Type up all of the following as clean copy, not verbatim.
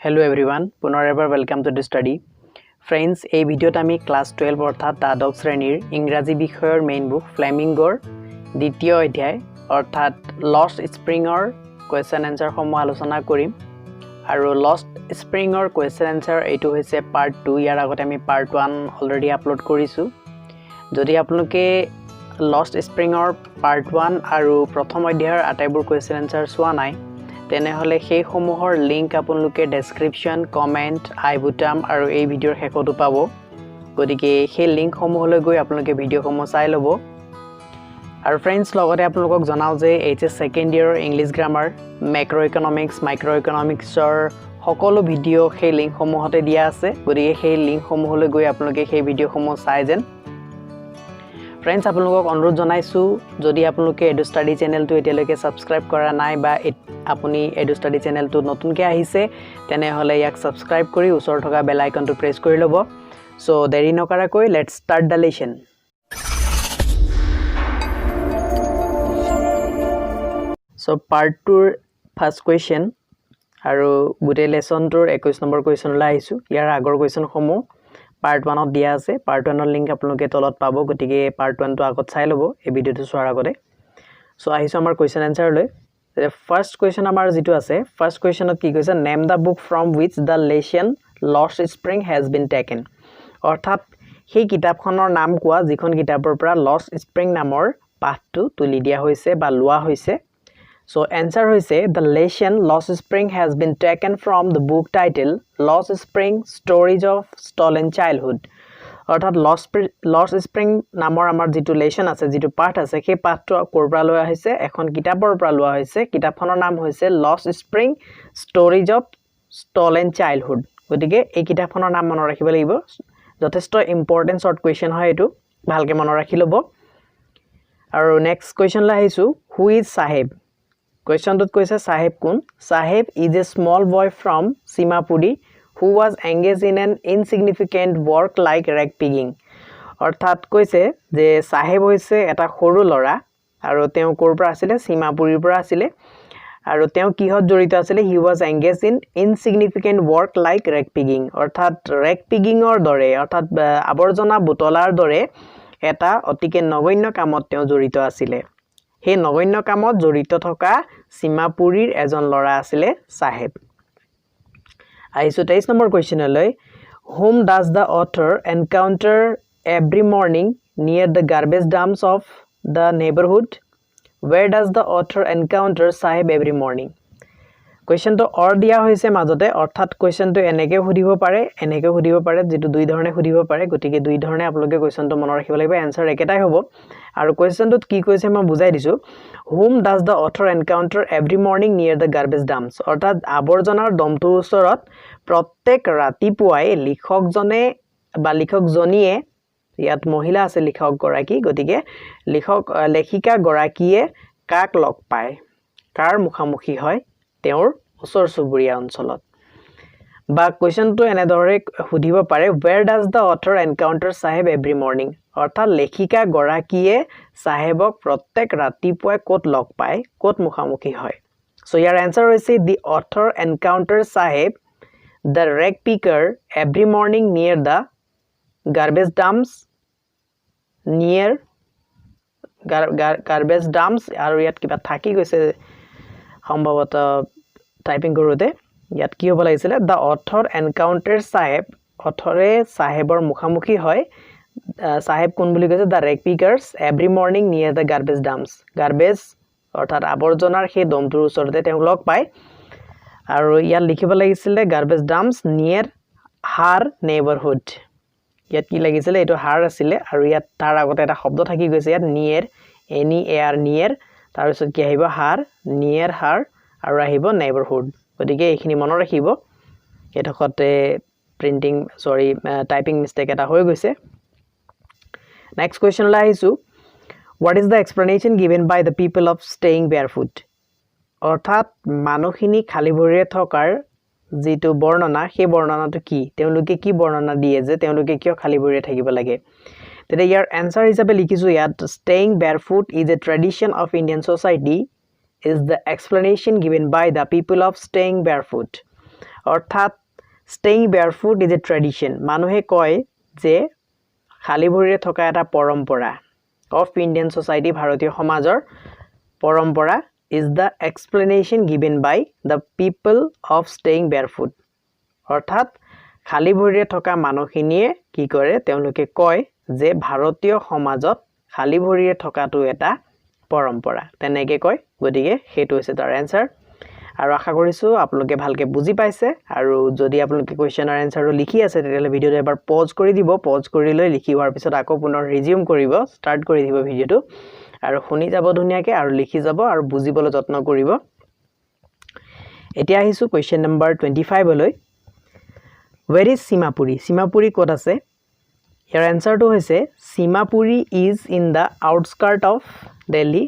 Hello everyone, পুনৰ এবাৰ welcome to the study. Friends, এই ভিডিওত আমি ক্লাস 12 অৰ্থাৎ দ্বাদশ শ্ৰেণীৰ ইংৰাজী বিষয়ৰ মেইন বুক ফ্লেমিংগৰ দ্বিতীয় অধ্যায় অৰ্থাৎ লষ্ট স্প্ৰিংৰ কোৱেশ্চন আনসাৰ সমূহ আলোচনা কৰিম আৰু লষ্ট স্প্ৰিংৰ কোৱেশ্চন আনসাৰ এইটো হৈছে পাৰ্ট 2 ইয়াৰ আগতে আমি পাৰ্ট 1 অলৰেডি আপলোড কৰিছো যদি আপোনালোকে লষ্ট স্প্ৰিংৰ পাৰ্ট 1 আৰু প্ৰথম অধ্যায়ৰ আটাইবোৰ কোৱেশ্চন আনসাৰ চোৱা নাই তেনেহলে সেই সমূহৰ লিংক আপোনালোকে ডেসক্ৰিপচন কমেন্ট আই বুটাম আৰু এই ভিডিওৰ শেষত পাব গতিকে সেই লিংক সমূহলৈ গৈ আপোনালোকে ভিডিও সমূহ চাই লব আৰু ফ্ৰেন্ডছ লগতে আপোনালোকক জনাও যে এইচএস সেকেন্ড ইয়াৰ English grammar macro economics micro ইকোনমিক্সৰ সকলো ভিডিও সেই লিংক সমূহতে দিয়া আছে গতিকে সেই লিংক সমূহলৈ গৈ আপোনালোকে সেই ভিডিও সমূহ চাই যেন Friends, আপোনালোকক অনুৰোধ জনাইছো যদি আপোনালোকে এডু ষ্টাডি চেনেলটো এতিয়ালৈকে সাবস্ক্ৰাইব কৰা নাই বা আপুনি এডু ষ্টাডি চেনেলটো নতুনকৈ আহিছে তেনেহলে ইয়াক সাবস্ক্ৰাইব কৰি ওচৰত থকা বেল আইকনটো প্ৰেছ কৰি ল'ব সো দেৰি নকৰাকৈ let's start the lesson so part 2 ৰ ফাৰ্স্ট কোৱেশ্চন আৰু গোটেই লেসনটোৰ 21 নম্বৰ কোৱেশ্চনলৈ আহিছো ইয়াৰ আগৰ কোৱেশ্চন সমূহ Part 1 of দিয়া আছে Part 1 ৰ লিংক আপোনালোকে তলত পাব গতিকে Part 1 টো আগত চাই লব এই ভিডিওটো চোৱাৰ আগতে সো আহিছো আমাৰ কোৱেশ্চন আনসাৰ লৈ ফাৰ্স্ট কোৱেশ্চন আমাৰ যেটো আছে ফাৰ্স্ট কোৱেশ্চনত কি কৈছে name the book from which the lesson lost spring has been taken অৰ্থাৎ সেই কিতাপখনৰ নাম কোৱা যিখন কিতাপৰ পৰা লষ্ট স্প্ৰিং নামৰ পাঠটো তুলি দিয়া হৈছে বা লোৱা হৈছে So answer hoise the lesson Lost Spring has been taken from the book title Lost Spring Stories of Stolen Childhood অৰ্থাৎ Lost Spring নামৰ আমাৰ যেটো লেসন আছে যেটো পাঠ আছে সেই পাঠটো কৰ পৰা লোৱা হৈছে এখন কিতাপৰ পৰা লোৱা হৈছে কিতাপখনৰ নাম হৈছে Lost Spring Stories of Stolen Childhood গতিকে এই কিতাপখনৰ নাম মনত ৰাখিব লাগিব যথেষ্ট ইম্পৰ্টেন্ট শৰ্ট কোৱেশ্চন হয় এটো ভালকে মনত ৰাখি লব আৰু নেক্সট কোৱেশ্চন লা আহিছো হু ইজ সাহেব Question dot koise Saheb kun Saheb is a small boy from Simapuri who was engaged in an insignificant work like rag pigging অৰ্থাৎ কৈছে যে সাহেব হৈছে এটা সৰু লৰা আৰু তেওঁ কৰ পৰা আছিল সীমাপুৰীৰ পৰা আছিল আৰু তেওঁ কিহত জড়িত আছিল he was engaged in insignificant work like rag pigging অৰ্থাৎ rag pigging ৰ দৰে অৰ্থাৎ আৱৰ্জনা বুটলাৰ দৰে এটা অতিকে নগণ্য কামত তেওঁ জড়িত আছিল হে নগণ্য কামত জড়িত থকা সীমাপুৰীৰ এজন লৰা আছিল সাহেব আইছো 23 number কোৱেশ্চনলৈ whom does the author encounter every morning near the garbage dumps of the neighborhood where does the author encounter Saheb every morning question তো অৰ দিয়া হৈছে মাজতে অৰ্থাৎ কোৱেশ্চন তো এনেকে সুধিব পাৰে যেটো দুই ধৰণে সুধিব পাৰে গতিকে দুই ধৰণে আপোনালোকে কোৱেশ্চন তো মনত ৰাখিব লাগিব আনসাৰ একেটাই হ'ব আৰু কোৱেশ্চনটোত কি কৈছে মই বুজাই দিছো whom does the author encounter every morning near the garbage dumps অৰ্থাৎ আৱৰ্জনাৰ দমটোৰ ওচৰত প্ৰত্যেক ৰাতিপুৱাই লিখকজনে বা লিখকজনীয়ে ইয়াত মহিলা আছে লিখক গৰাকী গতিকে লেখিকা গৰাকীয়ে কাক লগ পায় কাৰ মুখামুখি হয় তেওঁৰ ওচৰ চুবুৰীয়া অঞ্চলত বা কোৱেশ্চনটো এনে দৰে সুধিব পাৰে where does the author encounter Saheb every morning অৰ্থাৎ লেখিকা গৰাকীয়ে সাহেবক প্ৰত্যেক ৰাতিপুৱাই ক'ত লগ পায় ক'ত মুখামুখি হয় সো ইয়াৰ আনসাৰ হৈছে the author encounters Saheb the rag picker every morning near the garbage dumps আৰু ইয়াত কিবা থাকি গৈছে সম্ভৱত টাইপিং কৰোতে ইয়াত কি হ'ব লাগিছিল the author encounters Saheb অথৰে সাহেবৰ মুখামুখি হয় সাহেব কোন বুলি কৈছে the rag pickers every morning near the garbage dumps garbage অৰ্থাৎ আৱৰ্জনাৰ সেই দমটোৰ ওচৰতে তেওঁ লগ পায় আৰু ইয়াত লিখিব লাগিছিল garbage dumps near her neighborhood ইয়াত কি লাগিছিল এটো har আছিল আৰু ইয়াত তাৰ আগতে এটা শব্দ থাকি গৈছে ইয়াত near near তাৰ পিছত কি আহিব her near her আৰু আহিব neighborhood গতিকে এইখিনি মনত ৰাখিব এটকতে প্ৰিন্টিং টাইপিং মিস্টেক এটা হৈ গৈছে নেক্সট কোৱেশ্চন লা আহিছো what is the explanation given by the people of staying barefoot অৰ্থাৎ মানুহখিনি খালি ভৰিৰে থকাৰ যেটো বৰ্ণনা সেই বৰ্ণনাটো কি তেওঁলোকে কি বৰ্ণনা দিয়ে যে তেওঁলোকে কিয় খালি ভৰিৰে থাকিব লাগে তেতে ইয়াৰ আনসাৰ হিচাপে লিখিছো ইয়াত staying barefoot is a tradition of Indian society is the explanation given by the people of staying barefoot অৰ্থাৎ staying barefoot is a tradition মানুহে কয় যে খালি ভৰিৰে থকা এটা পৰম্পৰা of Indian society ভাৰতীয় সমাজৰ পৰম্পৰা is the explanation given by the people of staying barefoot অৰ্থাৎ খালি ভৰিৰে থকা মানুহখিনিয়ে কি কৰে তেওঁলোকে কয় যে ভাৰতীয় সমাজত খালি ভৰিৰে থকাটো এটা পৰম্পৰা তেনেকে কয় গতিকে হেতু হৈছে তাৰ আনসাৰ আৰু আশা কৰিছো আপোনালোকে ভালকে বুজি পাইছে আৰু যদি আপোনালোকে কোৱেশ্চনৰ আনসাৰটো লিখি আছে তেতিয়ালে ভিডিওটো এবাৰ পজ কৰি দিব পজ কৰি লৈ লিখি হোৱাৰ পিছত আকৌ পুনৰ ৰিজিউম কৰিব ষ্টাৰ্ট কৰি দিব ভিডিওটো আৰু শুনি যাব ধুনিয়াকে আৰু লিখি যাব আৰু বুজিবলৈ যত্ন কৰিব এতিয়া আহিছো কোৱেশ্চন নম্বৰ 25 লৈ Where is Simapuri? Simapuri ক'ত আছে? ইয়াৰ আনসাৰটো হৈছে Simapuri is in the outskirt of Delhi.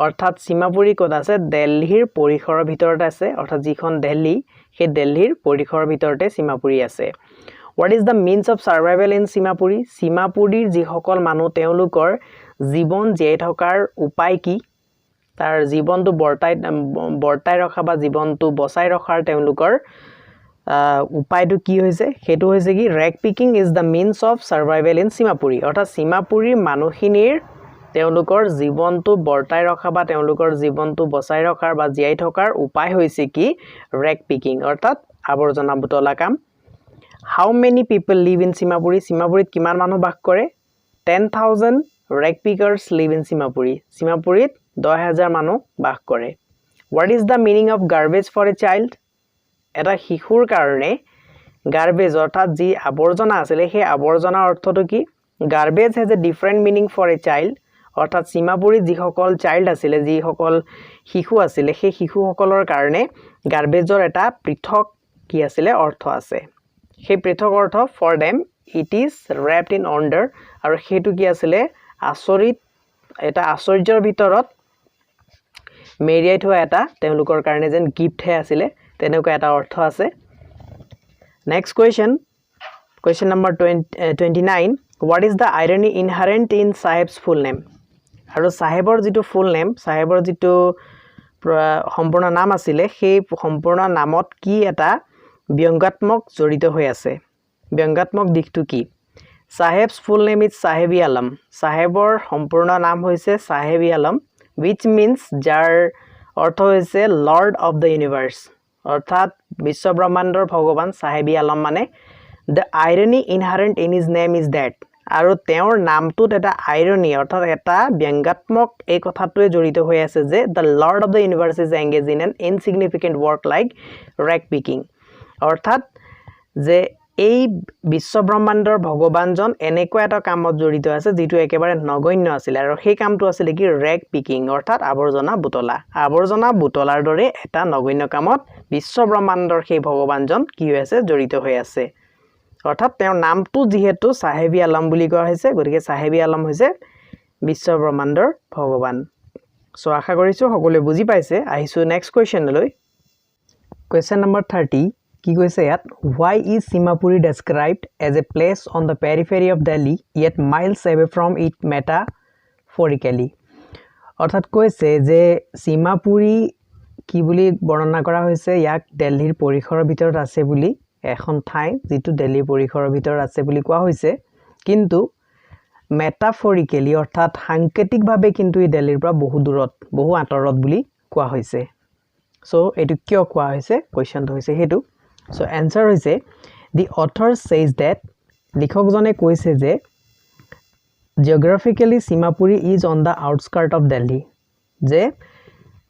অৰ্থাৎ Simapuri ক'ত আছে? দিল্লীৰ পৰিসৰৰ ভিতৰত আছে অৰ্থাৎ যিখন দিল্লী সেই দিল্লীৰ পৰিসৰৰ ভিতৰতে Simapuri আছে. What is the means of survival in Simapuri? Simapurir যিসকল মানুহ তেওঁলোকৰ জীৱন জীয়াই থকাৰ উপায় কি? তাৰ জীৱনটো বৰ্তাই ৰখা বা জীৱনটো বচাই ৰখাৰ তেওঁলোকৰ উপায়টো কি হৈছে হেতু হৈছে কি rag picking is the means of survival in Simapuri অৰ্থাৎ Simapurir মানুহখিনিৰ তেওঁলোকৰ জীৱনটো বৰ্তাই ৰখা বা তেওঁলোকৰ জীৱনটো বচাই ৰখাৰ বা জীয়াই থকাৰ উপায় হৈছে কি ৰেক পিকিং অৰ্থাৎ আৱৰ্জনা বুটলা কাম how many people live in Simapuri Simapurit কিমান মানুহ বাস কৰে 10000 rag pickers live in Simapurit 10000 মানুহ বাস কৰে what is the meaning of garbage for a child এটা শিশুৰ কাৰণে গাৰ্বেজ অৰ্থাৎ যি আৱৰ্জনা আছিল সেই আৱৰ্জনাৰ অৰ্থটো কি garbage has a different meaning for a child অৰ্থাৎ Simapurit যিসকল চাইল্ড আছিল যিসকল শিশু আছিল সেই শিশুসকলৰ কাৰণে গাৰ্বেজৰ এটা পৃথক কি আছিল অৰ্থ আছে সেই পৃথক অৰ্থ for them it is wrapped in wonder আৰু হেতু কি আছিল আচৰিত এটা আশ্চৰ্যৰ ভিতৰত মেৰিয়াই থোৱা এটা তেওঁলোকৰ কাৰণে যেন গিফ্ট হে আছিল তেনেকুৱা এটা অৰ্থ আছে next question number 29 what is the irony inherent in sahib's full name আৰু সাহেবৰ যেটো ফুল নেম সাহেবৰ যেটো সম্পূৰ্ণ নাম আছিল সেই সম্পূৰ্ণ নামত কি এটা ব্যংগাত্মক জড়িত হৈ আছে ব্যংগাত্মক দিকটো কি Sahib's full name is Sahebi Alam সাহেবৰ সম্পূৰ্ণ নাম হৈছে Sahebi Alam which means যাৰ অৰ্থ হৈছে lord of the universe অৰ্থাৎ বিশ্ব ব্ৰহ্মাণ্ডৰ ভগৱান Sahebi Alam মানে the irony inherent in his name is that আৰু তেওঁৰ নামটোত এটা আইৰনি অৰ্থাৎ এটা ব্যংগাত্মক এই কথাটোৱে জড়িত হৈ আছে যে the lord of the universe is engaged in an insignificant work like rag picking অৰ্থাৎ যে এই বিশ্ব ব্ৰহ্মাণ্ডৰ ভগৱানজন এনেকুৱা এটা কামত জড়িত আছে যেটো একেবাৰে নগণ্য আছিল আৰু সেই কামটো আছিল কি ৰেক পিকিং অৰ্থাৎ আৱৰ্জনা বুটলাৰ দৰে এটা নগণ্য কামত বিশ্ব ব্ৰহ্মাণ্ডৰ সেই ভগৱানজন কি হৈ আছে জড়িত হৈ আছে অৰ্থাৎ তেওঁৰ নামটো যেহেতু Sahebi Alam বুলি কোৱা হৈছে গতিকে Sahebi Alam হৈছে বিশ্ব ব্ৰহ্মাণ্ডৰ ভগৱান সো আশা কৰিছো সকলোৱে বুজি পাইছে আহিছো নেক্সট কোৱেশ্চনলৈ কোৱেশ্চন নম্বৰ 30 কি কৈছে ইয়াত why is Simapuri described as a place on the periphery of Delhi yet miles away from it metaphorically অৰ্থাৎ কৈছে যে Simapuri কি বুলি বৰ্ণনা কৰা হৈছে ইয়াক দিল্লীৰ পৰিসৰৰ ভিতৰত আছে বুলি এখন ঠাই যেটো দিল্লীৰ পৰিসৰৰ ভিতৰত আছে বুলি কোৱা হৈছে কিন্তু metaphorically অৰ্থাৎ সাংকেতিকভাৱে কিন্তু এই দিল্লীৰ পৰা বহু আঁতৰত বুলি কোৱা হৈছে সো এটো কিয় কোৱা হৈছে কোৱেশ্চনটো হৈছে হেতু সো আনসাৰ হৈছে the author says that লিখকজনে কৈছে যে geographically Simapuri is on the outskirt of Delhi যে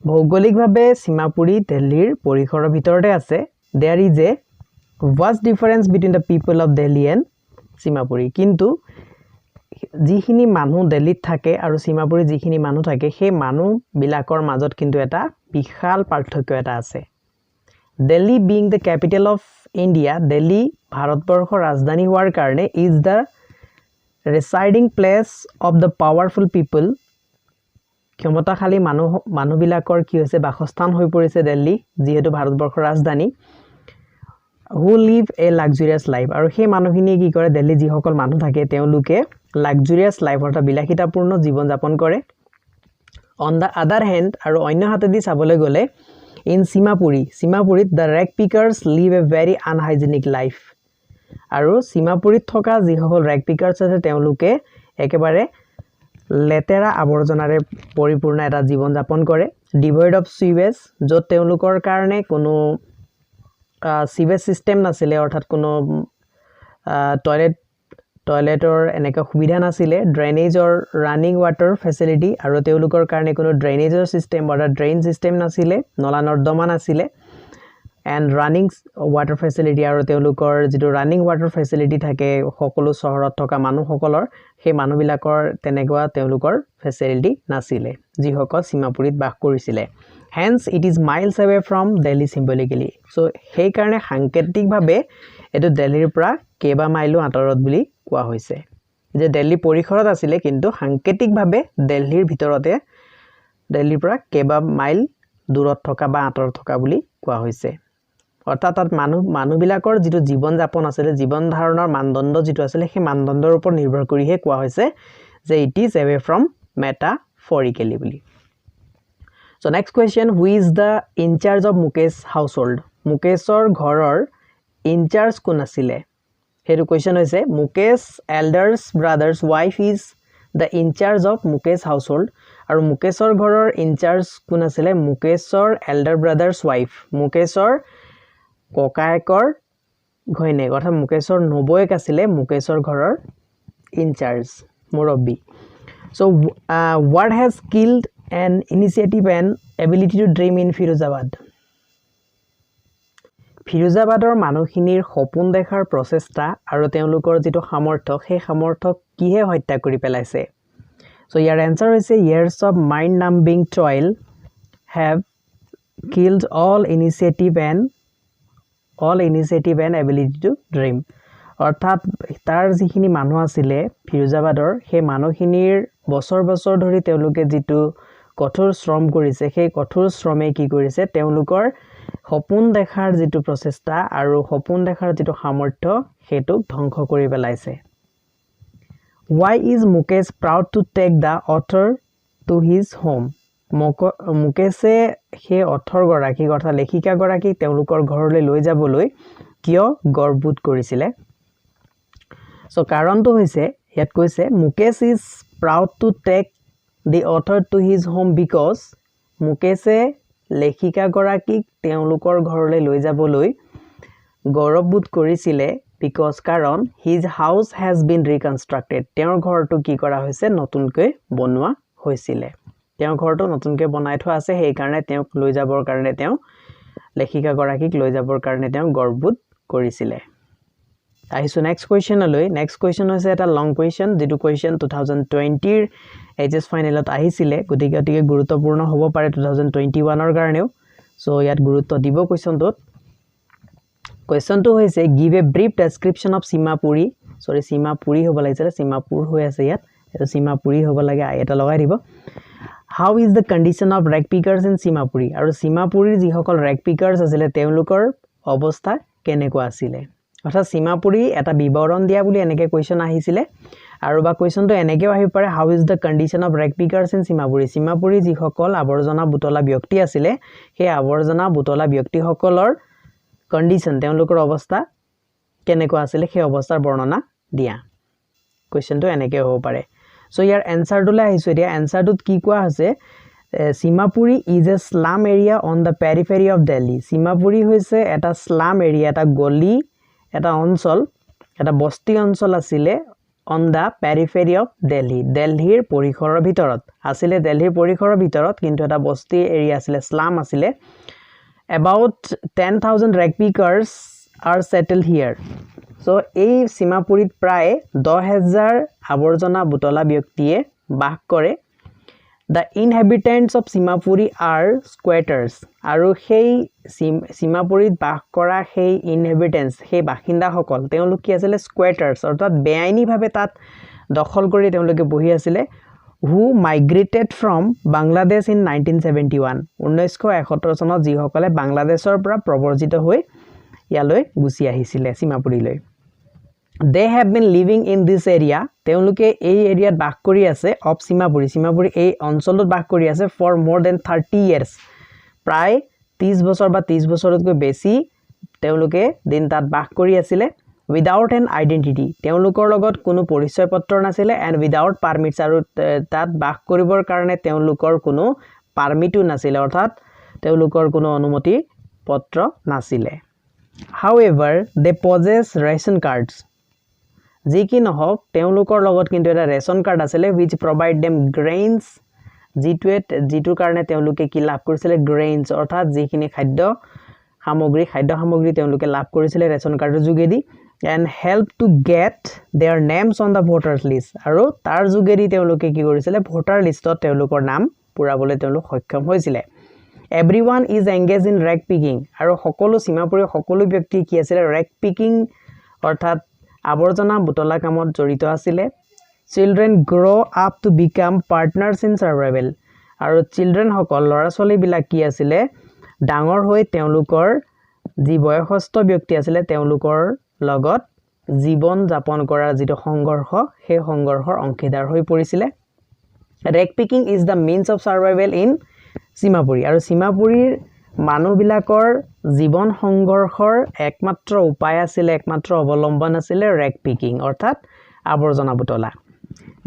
ভৌগোলিকভাৱে Simapuri দিল্লীৰ পৰিসৰৰ ভিতৰতে আছে there is a vast difference between the people of Delhi and Simapuri কিন্তু যিখিনি মানুহ দিল্লীত থাকে আৰু Simapuri যিখিনি মানুহ থাকে সেই মানুহ বিলাকৰ মাজত কিন্তু এটা বিশাল পাৰ্থক্য এটা আছে Delhi being the capital of India Delhi ভাৰতবৰ্ষৰ ৰাজধানী হোৱাৰ কাৰণে is the residing place of the powerful people ক্ষমতাশালী মানুহ বিলাকৰ কি হৈছে বাসস্থান হৈ পৰিছে দিল্লী যেহেতু ভাৰতবৰ্ষৰ ৰাজধানী who live a luxurious life আৰু সেই মানুহখিনি কি কৰে দিল্লী যিসকল মানুহ থাকে তেওঁলোকে luxurious life অৰ্থাৎ বিলাসিতাপূৰ্ণ জীৱন যাপন কৰে on the other hand আৰু অন্য হাতেদি চাবলৈ গলে In Simapuri, the rag pickers live a very unhygienic life. আৰু Simapuri থকা যিসকল rag pickers আছে তেওঁলোকে একেবাৰে লেতেৰা আৱৰ্জনাৰে পৰিপূৰ্ণ এটা জীৱন যাপন কৰে devoid of sewage য'ত তেওঁলোকৰ কাৰণে কোনো sewage system নাছিলে অৰ্থাৎ কোনো টয়লেটৰ এনেকা সুবিধা নাছিলে drainage or running water facility আৰু তেওঁলোকৰ কাৰণে কোনো drainage system বা drain system নাছিলে নলা নৰ্দমা নাছিলে and running water facility আৰু তেওঁলোকৰ যেটো running water facility থাকে সকলো চহৰত থকা মানুহসকলৰ সেই মানুহবিলাকৰ তেনেকুৱা তেওঁলোকৰ facility নাছিলে যিসকল সীমাপুৰীত বাস কৰিছিলে hence it is miles away from Delhi symbolically so সেই কাৰণে সাংকেতিকভাৱে এটো দিল্লীৰ পৰা কেবা মাইলো আঁতৰত বুলি কোৱা হৈছে যে দিল্লী পৰিখৰত আছিল কিন্তু সাংকেতিকভাৱে দিল্লীৰ ভিতৰতে দিল্লীৰ পৰা কেবা মাইল দূৰত থকা বা আঁতৰত থকা বুলি কোৱা হৈছে অৰ্থাৎ তাত মানুহবিলাকৰ যেটো জীৱন যাপন আছিল জীৱন ধাৰণৰ মানদণ্ড যেটো আছিল সেই মানদণ্ডৰ ওপৰত নিৰ্ভৰ কৰিহে কোৱা হৈছে যে it is away from metaphorically বুলি so next question who is the in charge of Mukesh household Mukeshৰ ঘৰৰ in charge কোন আছিল হেতু question হৈছে Mukesh elders brothers wife is the in charge of Mukesh household আৰু Mukeshৰ ঘৰৰ in charge কোন আছিল Mukeshৰ elder brothers wife Mukeshৰ ককায়েকৰ ঘৈণীয়েক অৰ্থাৎ মুকেশৰ নবয়েক আছিল মুকেশৰ ঘৰৰ in charge মুৰব্বী so what has killed an initiative and ability to dream in Firozabad Firozabadৰ মানুহখিনিৰ সপোন দেখাৰ প্ৰচেষ্টা আৰু তেওঁলোকৰ যেটো সামৰ্থ্য সেই সামৰ্থ্য কিহে হত্যা কৰি পেলাইছে so ইয়াৰ answer হৈছে years of mind numbing toil have killed all initiative and ability to dream অৰ্থাৎ তাৰ যিখিনি মানুহ আছিল ফিৰোজাবাদৰ সেই মানুহখিনিৰ বছৰ বছৰ ধৰি তেওঁলোকে যেটো কঠোৰ শ্ৰম কৰিছে সেই কঠোৰ শ্ৰমে কি কৰিছে তেওঁলোকৰ সপোন দেখাৰ যেটো প্ৰচেষ্টা আৰু সপোন দেখাৰ যেটো সামৰ্থ্য হেতু ধ্বংস কৰি পেলাইছে why is Mukesh proud to take the author to his home মুকেশে হে অথৰ গৰাকী কথা লেখিকা গৰাকী তেওঁলোকৰ ঘৰলৈ লৈ যাবলৈ কিয় গৰ্ববোধ কৰিছিল সো কাৰণটো হৈছে ইয়াত কৈছে Mukesh is proud to take the author to his home because মুকেশে লেখিকা গৰাকী তেওঁলোকৰ ঘৰলৈ লৈ যাবলৈ গৌৰৱবোধ কৰিছিল because কাৰণ his house has been reconstructed তেওঁৰ ঘৰটো কি কৰা হৈছে নতুনকৈ বনোৱা হৈছিল তেওঁ ঘৰটো নতুনকৈ বনাই থোৱা আছে সেই কাৰণে তেওঁক লৈ যাবৰ কাৰণে তেওঁ লেখিকা গৰাকীক লৈ যাবৰ কাৰণে তেওঁ গৰ্ববোধ কৰিছিল আহিছো নেক্সট কোৱেশ্চনলৈ নেক্সট কোৱেশ্চন হৈছে এটা লং কোৱেশ্চন যেটো কোৱেশ্চন 2020 ৰ এইচএস ফাইনেলত আহিছিল গতিকে গুৰুত্বপূৰ্ণ হ'ব পাৰে 2021 ৰ কাৰণেও সো ইয়াত গুৰুত্ব দিব কোৱেশ্চনটোত কোৱেশ্চনটো হৈছে give a brief description of Seemapuri sorry Seemapuri হ'ব লাগিছিল সীমাপুৰ হৈ আছে ইয়াত এটা সীমাপুৰী হ'ব লাগে এটা লগাই দিব How is the condition of rag pickers in Simapuri? আৰু Simapuriৰ যিসকল rag pickers আছিল তেওঁলোকৰ অৱস্থা কেনেকুৱা আছিল অৰ্থাৎ Simapuri এটা বিৱৰণ দিয়া বুলি এনেকৈ কোৱেশ্চন আহিছিল আৰু বা কোৱেশ্চনটো এনেকৈ আহিব পাৰে How is the condition of rag pickers in Simapuri? Simapuri যিসকল আৱৰ্জনা বুটলা ব্যক্তি আছিল সেই আৱৰ্জনা বুটলা ব্যক্তিসকলৰ কন্ডিশন তেওঁলোকৰ অৱস্থা কেনেকুৱা আছিল সেই অৱস্থাৰ বৰ্ণনা দিয়া কোৱেশ্চনটো এনেকৈ হ'ব পাৰে So your answer to la hisu dia answer to ki koa ase Simapuri is a slum area on the periphery of Delhi Simapuri hoise eta slum area eta goli eta অঞ্চল eta bosti অঞ্চল asile on the periphery of Delhi পৰিখৰৰ ভিতৰত asile Delhi পৰিখৰৰ ভিতৰত কিন্তু eta bosti area asile slum asile about 10,000 rag pickers are settled here So এই সীমাপুৰীত প্ৰায় 10,000 আৱৰ্জনা বুটলা ব্যক্তিয়ে বাস কৰে The inhabitants of Simapuri are squatters আৰু সেই সীমাপুৰীত বাস কৰা সেই inhabitants সেই বাসিন্দাসকল তেওঁলোক কি আছিল squatters অৰ্থাৎ বেআইনীভাৱে তাত দখল কৰি তেওঁলোকে বহি আছিল who migrated from Bangladesh in 1971 1971 চনত যিসকলে বাংলাদেশৰ পৰা প্ৰব্ৰজিত হৈ ইয়ালৈ গুছি আহিছিল সীমাপুৰীলৈ They have been living in this area তেওঁলোকে এই এৰিয়াত বাস কৰি আছে অফ সীমাপুৰী এই অঞ্চলত বাস কৰি আছে for more than 30 years প্ৰায় 30 বছৰ বা 30 বছৰতকৈ বেছি তেওঁলোকে দিন তাত বাস কৰি আছিলে উইদাউট এন আইডেন্টিটি তেওঁলোকৰ লগত কোনো পৰিচয় পত্ৰ নাছিলে এন্ড উইদাউট পাৰমিটছ আৰু তাত বাস কৰিবৰ কাৰণে তেওঁলোকৰ কোনো পাৰমিটও নাছিলে অৰ্থাৎ তেওঁলোকৰ কোনো অনুমতি পত্ৰ নাছিলে however they possess ration cards যি কি নহওক তেওঁলোকৰ লগত কিন্তু এটা ৰেশন কাৰ্ড আছিল which provide them grains যিটোৰ কাৰণে তেওঁলোকে কি লাভ কৰিছিল grains অৰ্থাৎ যিখিনি খাদ্য সামগ্ৰী তেওঁলোকে লাভ কৰিছিল ৰেশন কাৰ্ডৰ যোগেদি and help to get their names on the voters list আৰু তাৰ যোগেদি তেওঁলোকে কি কৰিছিল ভোটাৰ লিষ্টত তেওঁলোকৰ নাম পুৰাবলৈ তেওঁলোক সক্ষম হৈছিল everyone is engaged in rag picking আৰু সকলো সীমাপুৰীয় সকলো ব্যক্তি কি আছিল rag picking অৰ্থাৎ আৱৰ্জনা বুটলা কামত জড়িত আছিল children grow up to become partners in survival আৰু children সকল লৰা ছোৱালী বিলাক কি আছিল ডাঙৰ হৈ তেওঁলোকৰ যি বয়সস্থ ব্যক্তি আছিল তেওঁলোকৰ লগত জীৱন যাপন কৰাৰ যিটো সংঘৰ্ষ সেই সংঘৰ্ষৰ অংশীদাৰ হৈ পৰিছিল rag picking is the means of survival in Seemapuri আৰু সীমাপুৰীৰ মানুহবিলাকৰ জীৱন সংঘৰ্ষৰ একমাত্ৰ উপায় আছিল একমাত্ৰ অৱলম্বন আছিল rag picking অৰ্থাৎ আৱৰ্জনা বুটলা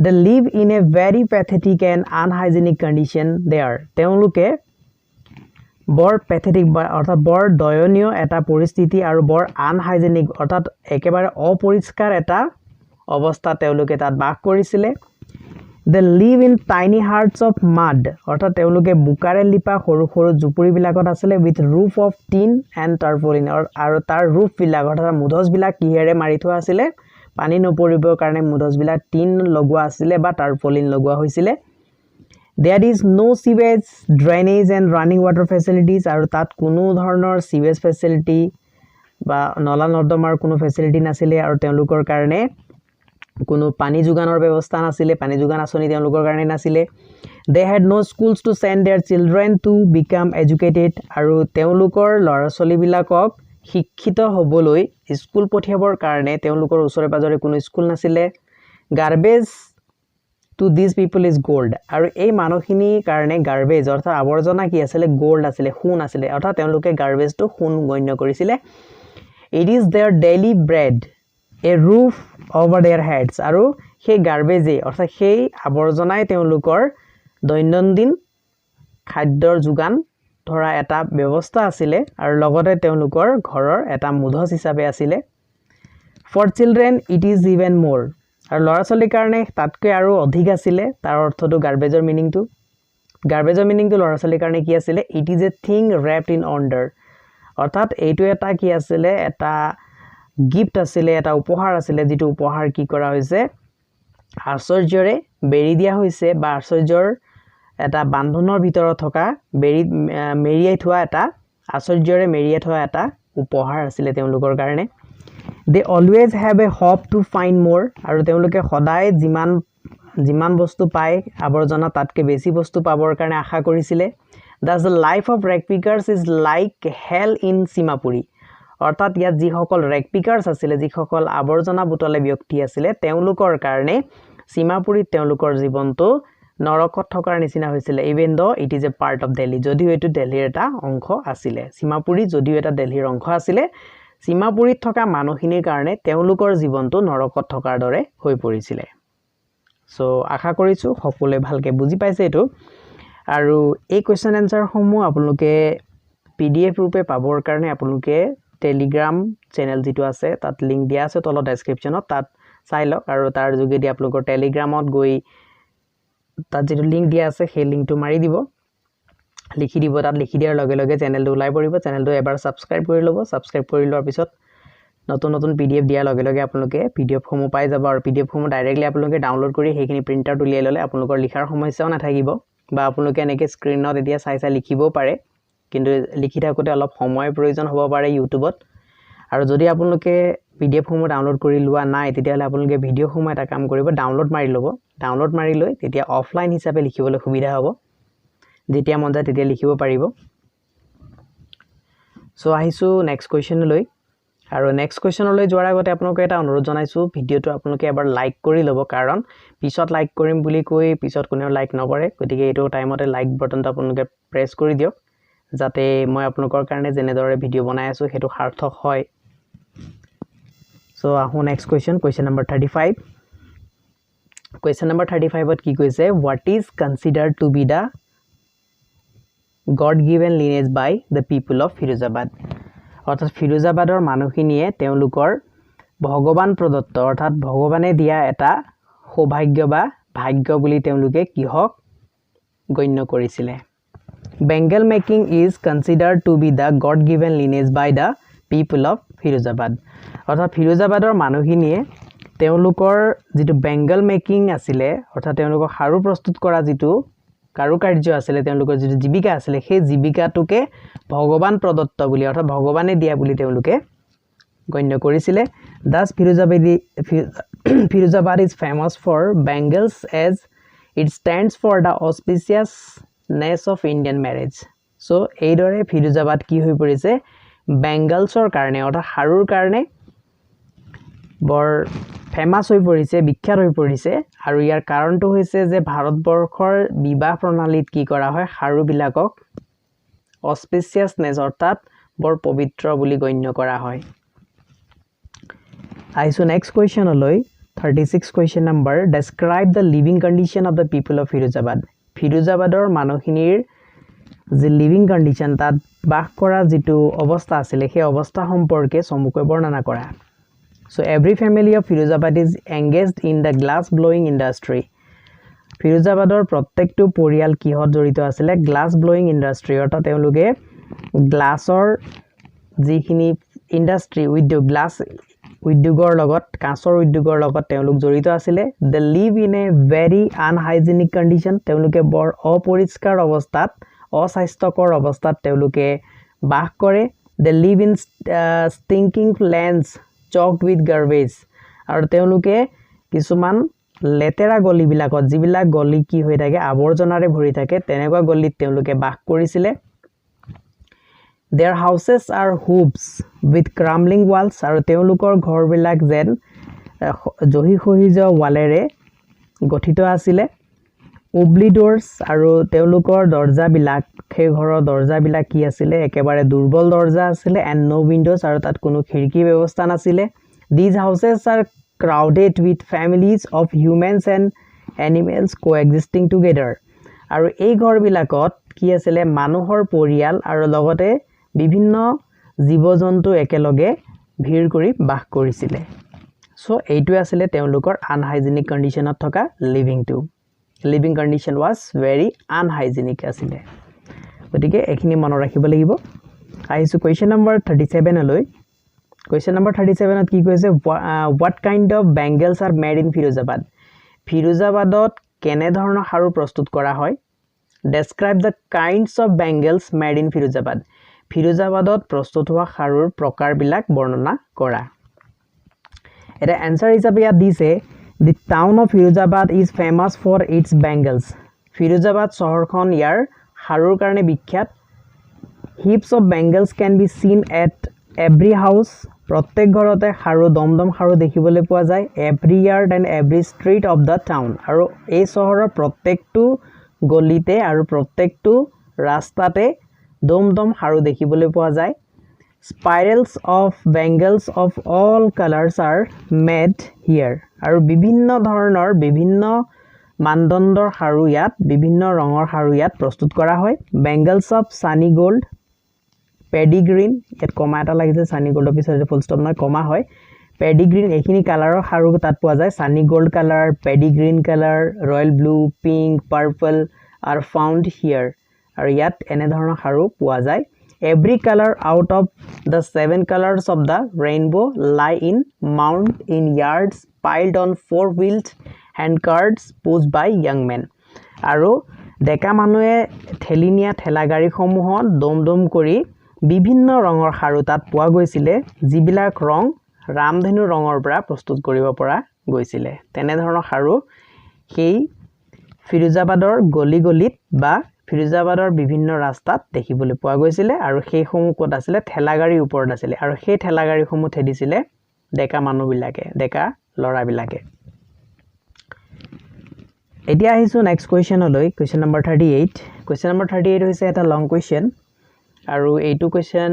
they live in a very pathetic and unhygienic condition there তেওঁলোকে বৰ pathetic অৰ্থাৎ বৰ দয়নীয় এটা পৰিস্থিতি আৰু বৰ unhygienic অৰ্থাৎ একেবাৰে অপৰিষ্কাৰ এটা অৱস্থা তেওঁলোকে তাত বাস কৰিছিল they live in tiny huts of mud অৰ্থাৎ তেওঁলোকে বুকাৰে লিপা সৰু সৰু জুপুৰি বিলাকত আছিল with roof of tin and tarpaulin আৰু তাৰ roof বিলাক অৰ্থাৎ মুধচ বিলাক কিহেৰে মাৰি থোৱা আছিল পানী নপৰিবৰ কাৰণে মুধচ বিলাক টিন লগোৱা আছিল বা tarpaulin লগোৱা হৈছিল there is no sewage drainage and running water facilities আৰু তাত কোনো ধৰণৰ sewage facility বা নলা নৰ্দমাৰ কোনো facility নাছিল আৰু তেওঁলোকৰ কাৰণে কোনো পানী যোগানৰ ব্যৱস্থা নাছিল পানী যোগান আঁচনি তেওঁলোকৰ কাৰণে নাছিল they had no schools to send their children to become educated আৰু তেওঁলোকৰ ল'ৰা ছোৱালী বিলাকক শিক্ষিত হ'বলৈ স্কুল পঠিয়াবৰ কাৰণে তেওঁলোকৰ ওচৰে পাজৰে কোনো স্কুল নাছিল garbage to these people is gold আৰু এই মানুহখিনি কাৰণে garbage অৰ্থাৎ আৱৰ্জনা কি আছিল gold আছিল সোণ আছিল অৰ্থাৎ তেওঁলোকে garbage টো সোণ গণ্য কৰিছিল it is their daily bread a roof over their heads আৰু সেই garbage অৰ্থাৎ সেই আৱৰ্জনাই তেওঁলোকৰ দৈনন্দিন খাদ্যৰ যোগান ধৰা এটা ব্যৱস্থা আছিল আৰু লগতে তেওঁলোকৰ ঘৰৰ এটা মুধচ হিচাপে আছিল for children it is even more আৰু ল'ৰা ছোৱালীৰ কাৰণে তাতকৈ আৰু অধিক আছিল তাৰ অৰ্থটো গাৰ্বেজৰ মিনিংটো ল'ৰা ছোৱালীৰ কাৰণে কি আছিল it is a thing wrapped in under অৰ্থাৎ এইটো এটা কি আছিল এটা গিফট আছিল এটা উপহাৰ আছিল যেটো উপহাৰ কি কৰা হৈছে আশ্চৰ্যৰে বেৰি দিয়া হৈছে বা আশ্চৰ্যৰ এটা বান্ধনৰ ভিতৰত থকা মেৰিয়াই থোৱা এটা আশ্চৰ্যৰে মেৰিয়াই থোৱা এটা উপহাৰ আছিল তেওঁলোকৰ কাৰণে they always have a hope to find more আৰু তেওঁলোকে সদায় যিমান বস্তু পায় আৱৰ্জনা তাতকৈ বেছি বস্তু পাবৰ কাৰণে আশা কৰিছিল thus the life of rag pickers is like hell in Simapuri অৰ্থাৎ ইয়াত যি সকল rag pickers আছিল যি সকল আৱৰ্জনা বুটলে ব্যক্তি আছিল তেওঁলোকৰ কাৰণে সীমাপুৰীত তেওঁলোকৰ জীৱনটো নৰকত থকাৰ নিচিনা হৈছিল even though it is a part of Delhi যদিও এটো দিল্লীৰ এটা অংশ আছিল সীমাপুৰী যদিও এটা দিল্লীৰ অংশ আছিল সীমাপুৰীত থকা মানুহখিনিৰ কাৰণে তেওঁলোকৰ জীৱনটো নৰকত থকাৰ দৰে হৈ পৰিছিল সো আশা কৰিছো সকলোৱে ভালকে বুজি পাইছে এটো আৰু এই কোৱেশ্চন আনসাৰ সমূহ আপোনালোকে PDF ৰূপে পাবৰ কাৰণে আপোনালোকে টেলিগ্ৰাম চেনেল যেটো আছে তাত লিংক দিয়া আছে তলত ডেসক্ৰিপচনত তাত চাই লওক আৰু তাৰ যোগেদি আপোনালোকৰ টেলিগ্ৰামত গৈ তাত যেটো লিংক দিয়া আছে সেই লিংকটো মাৰি দিব লিখি দিব তাত লিখি দিয়াৰ লগে লগে চেনেলটো ওলাই পৰিব চেনেলটো এবাৰ সাবস্ক্ৰাইব কৰি ল'ব সাবস্ক্ৰাইব কৰি লোৱাৰ পিছত নতুন PDF দিয়াৰ লগে লগে আপোনালোকে PDF সমূহ পাই যাব আৰু PDF সমূহ ডাইৰেক্টলি আপোনালোকে ডাউনলোড কৰি সেইখিনি প্ৰিন্ট আউট উলিয়াই ললে আপোনালোকৰ লিখাৰ সমস্যাও নাথাকিব বা আপোনালোকে এনেকে স্ক্ৰিনত এতিয়া চাই লিখিবও পাৰে কিন্তু লিখি থাকোতে অলপ সময়ৰ প্ৰয়োজন হ'ব পাৰে ইউটিউবত আৰু যদি আপোনালোকে PDF সমূহ ডাউনলোড কৰি লোৱা নাই তেতিয়াহলে আপোনালোকে ভিডিও সমূহ এটা কাম কৰিব ডাউনলোড মাৰি ল'ব ডাউনলোড মাৰি লৈ তেতিয়া অফলাইন হিচাপে লিখিবলৈ সুবিধা হ'ব যেতিয়া মন যায় তেতিয়া লিখিব পাৰিব সো আহিছো নেক্সট কোৱেশ্চন লৈ আৰু নেক্সট কোৱেশ্চন লৈ যোৱাৰ আগতে আপোনালোকে এটা অনুৰোধ জনাইছো ভিডিওটো আপোনালোকে এবাৰ লাইক কৰি ল'ব কাৰণ পিছত লাইক কৰিম বুলি কৈ পিছত কোনেও লাইক নকৰে গতিকে এইটো টাইমতে লাইক বাটনটো আপোনালোকে প্ৰেছ কৰি দিয়ক যাতে মই আপোনালোকৰ কাৰণে যেনেদৰে ভিডিও বনাই আছো হেতু সাৰ্থক হয় সো আহো next question number 35 question number 35 ত কি কৈছে what is considered to be the God given lineage by the people of Firozabad অৰ্থাৎ ফিৰোজাবাদৰ মানুহখিনিয়ে তেওঁলোকৰ ভগৱান প্ৰদত্ত অৰ্থাৎ ভগৱানে দিয়া এটা সৌভাগ্য বা ভাগ্য বুলি তেওঁলোকে কিহক গণ্য কৰিছিলে Bengal making is considered to be the God given lineage by the people of Firozabad অৰ্থাৎ ফিৰোজাবাদৰ মানুহখিনিয়ে তেওঁলোকৰ যেটো বেঙ্গল মেকিং আছিলে অৰ্থাৎ তেওঁলোকৰ হাৰু প্ৰস্তুত কৰা যেটো কাৰুকাৰ্য আছিলে তেওঁলোকৰ যেটো জীৱিকা আছিলে সেই জীৱিকাটোকে ভগৱান প্ৰদত্ত বুলি অৰ্থাৎ ভগৱানে দিয়া বুলি তেওঁলোকে গণ্য কৰিছিলে Thus Firozabad is famous for bangles as it stands for the auspiciousness of Indian marriage so এইদৰে ফিৰোজাবাদ কি হৈ পৰিছে বেঙ্গলছৰ কাৰণে অৰ্থাৎ হাৰুৰ কাৰণে বৰ ফেমাস হৈ পৰিছে বিখ্যাত হৈ পৰিছে আৰু ইয়াৰ কাৰণটো হৈছে যে ভাৰতবৰ্ষৰ বিবাহ প্ৰণালীত কি কৰা হয় হাৰু বিলাকক auspiciousness অৰ্থাৎ বৰ পবিত্ৰ বুলি গণ্য কৰা হয় আইছো next কোৱেশ্চনলৈ 36 question number describe the living condition of the people of Firozabad ফিৰোজাবাদৰ মানুহখিনিৰ যে লিভিং কন্ডিশন তাত বাস কৰা যেটো অৱস্থা আছিল সেই অৱস্থা সম্পৰ্কে সমুকৈ বৰ্ণনা কৰা So every family of Firozabad is engaged in the glass blowing industry. Firozabador প্ৰত্যেকটো পৰিয়াল কিহত জড়িত আছিল গ্লাস ব্লোয়িং ইন্ডাস্ট্ৰি অৰ্থাৎ তেওঁলোকে গ্লাছৰ যিখিনি ইন্ডাস্ট্ৰি উদ্যোগ গ্লাস উদ্যোগৰ লগত কাঁচৰ উদ্যোগৰ লগত তেওঁলোক জড়িত আছিল they live in a very unhygienic condition তেওঁলোকে বৰ অপৰিষ্কাৰ অৱস্থাত অস্বাস্থ্যকৰ অৱস্থাত তেওঁলোকে বাস কৰে they live in stinking lands choked with garbage আৰু তেওঁলোকে কিছুমান লেতেৰা গলি বিলাকত যিবিলাক গলি কি হৈ থাকে আৱৰ্জনাৰে ভৰি থাকে তেনেকুৱা গলিত তেওঁলোকে বাস কৰিছিল their houses are hoofs with crumbling walls আৰু তেওঁলোকৰ ঘৰ বিলাক যেন জহি খহিজ ওয়ালেৰে গঠিত আছিল উবলি ডোৰ্স আৰু তেওঁলোকৰ দৰ্জা বিলাক সেই ঘৰৰ দৰ্জা বিলাক কি আছিল একেবাৰে দুৰ্বল দৰ্জা আছিল and no windows আৰু তাত কোনো খিৰকি ব্যৱস্থা নাছিল These houses are crowded with families of humans and animals coexisting together. আৰু এই ঘৰবিলাকত কি আছিল মানুহৰ পৰিয়াল আৰু লগতে বিভিন্ন জীৱ-জন্তু একেলগে ভিৰ কৰি বাস কৰিছিল সো এইটো আছিল তেওঁলোকৰ আনহাইজেনিক কন্ডিশনত থকা living condition was very unhygienic আছিল গতিকে এখিনি মনত ৰাখিব লাগিব আইছো কোৱেশ্চন নম্বৰ 37 লৈ Question number 37 at ki koise what kind of bangles are made in Firozabad Firozabadot kene dhoroner haru prostut kora hoy Describe the kinds of bangles made in Firozabad Firozabadot prostut howa harur prokar bilak bornona kora Eta answer hisabe ya dise the town of Firozabad is famous for its bangles Firozabad sohorkhon yar harur karone bikyat Heaps of bangles can be seen at every house প্ৰত্যেক ঘৰতে হাৰু দমদম হাৰু দেখিবলৈ পোৱা যায় every yard and every street of the town আৰু এই চহৰৰ প্ৰত্যেকটো গলিতে আৰু প্ৰত্যেকটো ৰাস্তাতে দমদম হাৰু দেখিবলৈ পোৱা যায় spirals of bangles of all colors are made here আৰু বিভিন্ন ধৰণৰ বিভিন্ন মানদণ্ডৰ হাৰু ইয়াত বিভিন্ন ৰঙৰ হাৰু ইয়াত প্ৰস্তুত কৰা হয় bangles of sunny gold Paddy green et comma eta lagise sunny gold officer full stop noy comma hoy paddy green ekhini color haru tat poa jay sunny gold color paddy green color royal blue pink purple are found here aru yat ene dhoroner haru poa jay every color out of the 7 colors of the rainbow lie in mound in yards piled on four-wheeled handcarts pushed by young men aru deka manue thelinia thelagari samuhon domdom kori বিভিন্ন ৰঙৰ হাৰু তাত পোৱা গৈছিল যিবিলাক ৰং ৰামধেনু ৰঙৰ পৰা প্ৰস্তুত কৰিব পৰা গৈছিল তেনে ধৰণৰ হাৰু সেই ফিৰোজাবাদৰ গলি গলিত বা ফিৰোজাবাদৰ বিভিন্ন ৰাস্তাত দেখিবলৈ পোৱা গৈছিল আৰু সেই সমূহ কত আছিল ঠেলাগাড়ীৰ ওপৰত আছিল আৰু সেই ঠেলাগাড়ী সমূহ থেদিছিল ডেকা মানুহ বিলাকে ডেকা লৰা বিলাকে এতিয়া আহিছো নেক্সট কোৱেশ্চনলৈ কোৱেশ্চন নম্বৰ 38 হৈছে এটা লং কোৱেশ্চন আৰু এইটো কোৱেশ্চন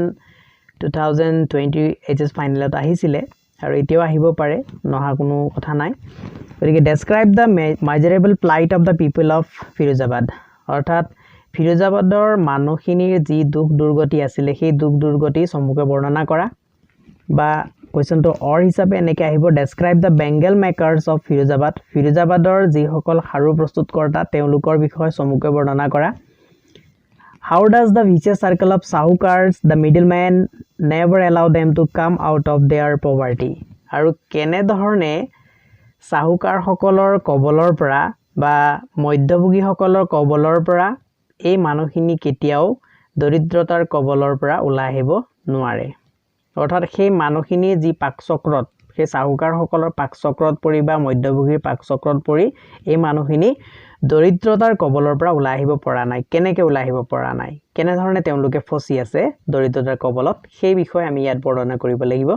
2020 HS ফাইনেলত আহিছিলে আৰু এতিয়াও আহিব পাৰে নহা কোনো কথা নাই গতিকে describe the measurable plight of the people of Firozabad অৰ্থাৎ ফিৰোজাবাদৰ মানুহখিনিৰ যি দুখ দুৰ্গতি আছিল সেই দুখ দুৰ্গতি সম্মুখে বৰ্ণনা কৰা বা কোৱেশ্চনটো অৰ হিচাপে এনেকৈ আহিব ডেসক্ৰাইব দা বেঙ্গল মেকাৰ্স অফ ফিৰোজাবাদ ফিৰোজাবাদৰ যিসকল খাৰু প্ৰস্তুতকৰ্তা তেওঁলোকৰ বিষয়ে সম্মুখে বৰ্ণনা কৰা How does the vicious circle of Sahukars, the middleman, never allow them to come out of their poverty? আৰু কেনে ধৰণে সাহুকাৰ সকলৰ কবলৰ পৰা বা মধ্যভোগী সকলৰ কবলৰ পৰা এই মানুহখিনি কেতিয়াও দৰিদ্ৰতাৰ কবলৰ পৰা ওলাই আহিব নোৱাৰে অৰ্থাৎ সেই মানুহখিনি যি পাকচক্ৰত সেই সাহুকাৰ সকলৰ পাকচক্ৰত পৰি বা মধ্যভোগীৰ পাকচক্ৰত পৰি এই মানুহখিনি দৰিদ্ৰতাৰ কবলৰ পৰা ওলাই আহিব পৰা নাই কেনেকৈ ওলাই আহিব পৰা নাই কেনে ধৰণে তেওঁলোকে ফসি আছে দৰিদ্ৰতাৰ কবলত সেই বিষয়ে আমি ইয়াত বৰ্ণনা কৰিব লাগিব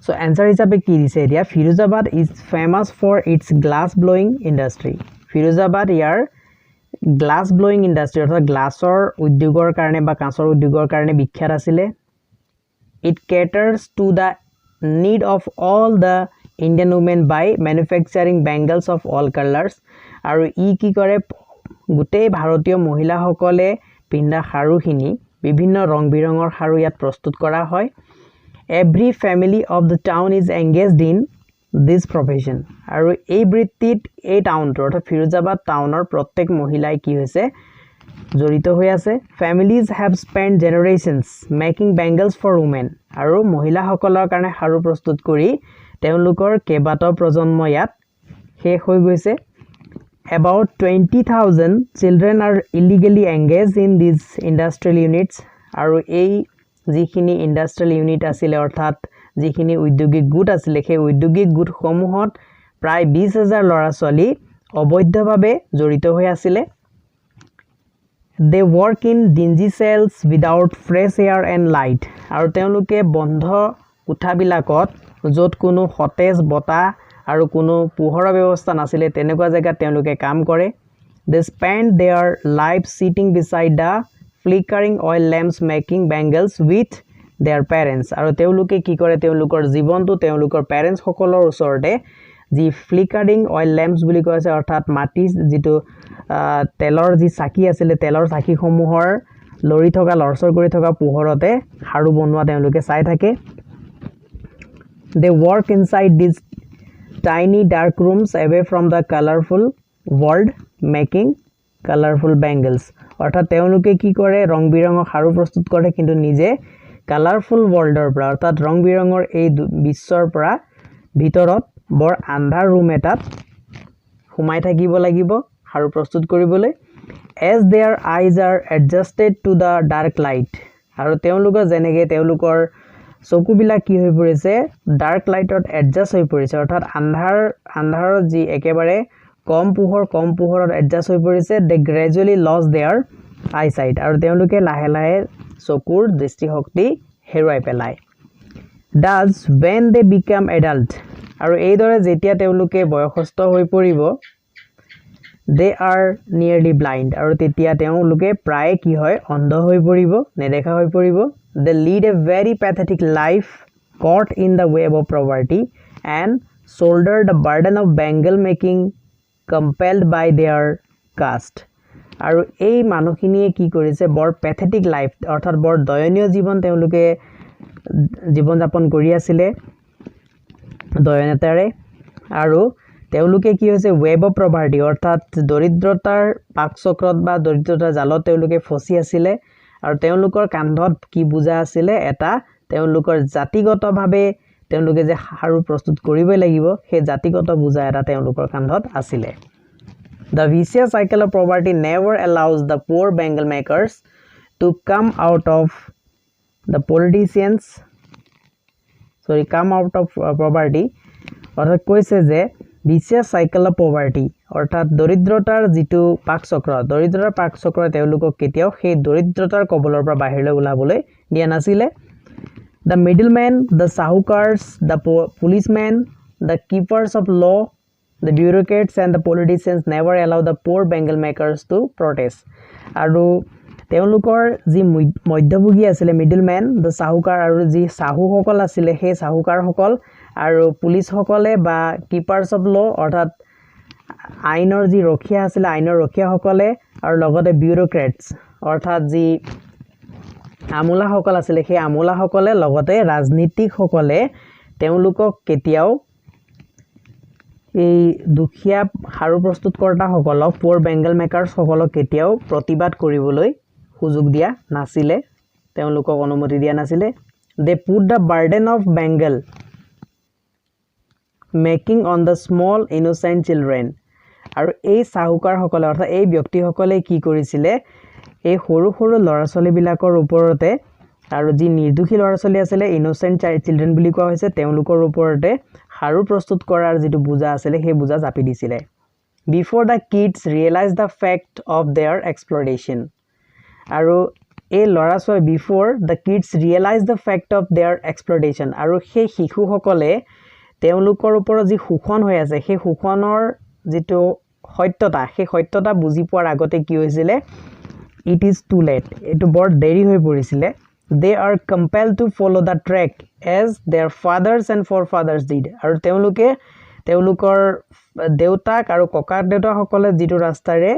সো আনসাৰ হিচাপে কি দিছে এতিয়া Firozabad is famous for its glass blowing industry Firozabad ইয়াৰ গ্লাছ ব্লোয়িং ইন্ডাষ্ট্ৰি অৰ্থাৎ গ্লাছৰ উদ্যোগৰ কাৰণে বা কাঁচৰ উদ্যোগৰ কাৰণে বিখ্যাত আছিল it caters to the need of all the Indian women by manufacturing bangles of all colors আৰু ই কি কৰে গোটেই ভাৰতীয় মহিলাসকলে পিন্ধা খাৰুখিনি বিভিন্ন ৰং বিৰঙৰ খাৰু ইয়াত প্ৰস্তুত কৰা হয় every family of the town is engaged in this profession আৰু এই বৃত্তিত এই টাউনটো অৰ্থাৎ ফিৰোজাবাদ টাউনৰ প্ৰত্যেক মহিলাই কি হৈছে জড়িত হৈ আছে families have spent generations making bangles for women আৰু মহিলাসকলৰ কাৰণে খাৰু প্ৰস্তুত কৰি তেওঁলোকৰ কেবাটাও প্ৰজন্ম ইয়াত শেষ হৈ গৈছে about 20,000 children are illegally engaged in these industrial units আৰু এই যিখিনি ইন্ডাষ্ট্ৰিয়েল ইউনিট আছিল অৰ্থাৎ যিখিনি উদ্যোগিক গোট আছিল সেই উদ্যোগিক গোট সমূহত প্ৰায় 20,000 ল'ৰা ছোৱালী অবৈধভাৱে জড়িত হৈ আছিল They work in dingy cells without fresh air and light আৰু তেওঁলোকে বন্ধ কোঠাবিলাকত য'ত কোনো সতেজ বতাহ আৰু কোনো পোহৰৰ ব্যৱস্থা নাছিল তেনেকুৱা জায়গাত তেওঁলোকে কাম কৰে They spend their life sitting beside the flickering oil lamps making bangles with their parents আৰু তেওঁলোকে কি কৰে তেওঁলোকৰ জীৱনটো তেওঁলোকৰ পেৰেন্টছ সকলৰ ওচৰতে যি ফ্লিকাৰিং অইল ল্যাম্পস বুলি কৈছে অৰ্থাৎ মাটি যেটো তেলৰ যি চাকি আছিল তেলৰ চাকি সমূহৰ লৰি থকা লৰচৰ কৰি থকা পোহৰতে খাৰু বনোৱা তেওঁলোকে চাই থাকে They work inside these tiny dark rooms away from the colorful world making colorful bangles অৰ্থাৎ তেওঁলোকে কি কৰে ৰং বিৰঙৰ খাৰু প্ৰস্তুত কৰে কিন্তু নিজে কালাৰফুল ওয়াৰ্ল্ডৰ পৰা অৰ্থাৎ ৰং বিৰঙৰ এই বিশ্বৰ পৰা ভিতৰত বৰ আন্ধাৰ ৰুম এটাত ঘুমাই থাকিব লাগিব খাৰু প্ৰস্তুত কৰিবলৈ as their eyes are adjusted to the dark light আৰু তেওঁলোকৰ যেনেকৈ তেওঁলোকৰ চকুবিলাক কি হৈ পৰিছে ডাৰ্ক লাইটত এডজাস্ট হৈ পৰিছে অৰ্থাৎ আন্ধাৰৰ যি একেবাৰে কম পোহৰত এডজাস্ট হৈ পৰিছে they gradually lost their eyesight আৰু তেওঁলোকে লাহে লাহে চকুৰ দৃষ্টিশক্তি হেৰুৱাই পেলায় thus when they become adult আৰু এইদৰে যেতিয়া তেওঁলোকে বয়সস্থ হৈ পৰিব they are nearly blind আৰু তেতিয়া তেওঁলোকে প্ৰায় কি হয় অন্ধ হৈ পৰিব নেদেখা হৈ পৰিব they lead a very pathetic life caught in the web of poverty and shoulder the burden of bangle making compelled by their caste আৰু এই মানুহখিনিয়ে কি কৰিছে বৰ প্যাথেটিক লাইফ অৰ্থাৎ বৰ দয়নীয় জীৱন তেওঁলোকে জীৱন যাপন কৰি আছিল দয়নতাৰে আৰু তেওঁলোকে কি হৈছে ওয়েব অফ পভাৰ্টি অৰ্থাৎ দৰিদ্ৰতাৰ পাকচক্ৰত বা দৰিদ্ৰতাৰ জালত তেওঁলোকে ফসি আছিল আৰু তেওঁলোকৰ কান্ধত কি বুজা আছিল এটা তেওঁলোকৰ জাতিগতভাৱে তেওঁলোকে যে খাৰু প্ৰস্তুত কৰিব লাগিব সেই জাতিগত বুজা এটা তেওঁলোকৰ কান্ধত আছিল The vicious cycle of poverty never allows the poor bangle makers to come out of poverty অৰ্থাৎ কৈছে যে vicious cycle of poverty অৰ্থাৎ দৰিদ্ৰতাৰ যিটো দৰিদ্ৰতাৰ পাকচক্ৰ তেওঁলোকক কেতিয়াও সেই দৰিদ্ৰতাৰ কবলৰ পৰা বাহিৰলৈ ওলাবলৈ দিয়া নাছিল The middlemen, the sahukars, the policemen, the keepers of law, the bureaucrats and the politicians never allow the poor bangle makers to protest. আৰু তেওঁলোকৰ যি মধ্যভোগী আছিল মিডলম্যান দ্য সাহুকাৰ আৰু যি সাহুসকল আছিল সেই সাহুকাৰসকল আৰু পুলিচসকলে বা কিপাৰ্স অফ ল অৰ্থাৎ আইনৰ যি ৰক্ষা আছিল আইনৰ ৰক্ষাসকলে আৰু লগতে বিউৰোক্ৰেটছ অৰ্থাৎ যি আমোলাসকল আছিল সেই আমোলাসকলে লগতে ৰাজনীতিকসকলে তেওঁলোকক কেতিয়াও এই দুখিয়া হাৰু প্ৰস্তুতকৰ্তাসকলক পোৰ বেংগল মেকাৰ্ছ সকলক কেতিয়াও প্ৰতিবাদ কৰিবলৈ সুযোগ দিয়া নাছিলে তেওঁলোকক অনুমতি দিয়া নাছিলে they put the burden of Bengal making on the small innocent children আৰু এই সাহুকাৰসকলে অৰ্থাৎ এই ব্যক্তিসকলে কি কৰিছিলে এই সৰু সৰু লৰাছলি বিলাকৰ ওপৰতে আৰু যি নিৰ্দোষী লৰাছলি আছিল ইনোসেন্ট চিলড্ৰেন বুলি কোৱা হৈছে তেওঁলোকৰ ওপৰতে হাৰু প্ৰস্তুত কৰাৰ যেটো বুজা আছিল সেই বুজা জাপি দিছিলে before the kids realize the fact of their exploitation আৰু এই লৰাছলি before the kids realize the fact of their exploitation আৰু সেই শিশুসকলে তেওঁলোকৰ ওপৰত যি শোষণ হৈ আছে সেই শোষণৰ যেটো সত্যতা সেই সত্যতা বুজি পোৱাৰ আগতে কি হৈছিলে it is too late এটো বৰ দেৰি হৈ পৰিছিলে they are compelled to follow the track as their fathers and forefathers did আৰু তেওঁলোকে তেওঁলোকৰ দেউতাক আৰু ককাৰ দেউতাসকলে যেটো ৰাস্তাৰে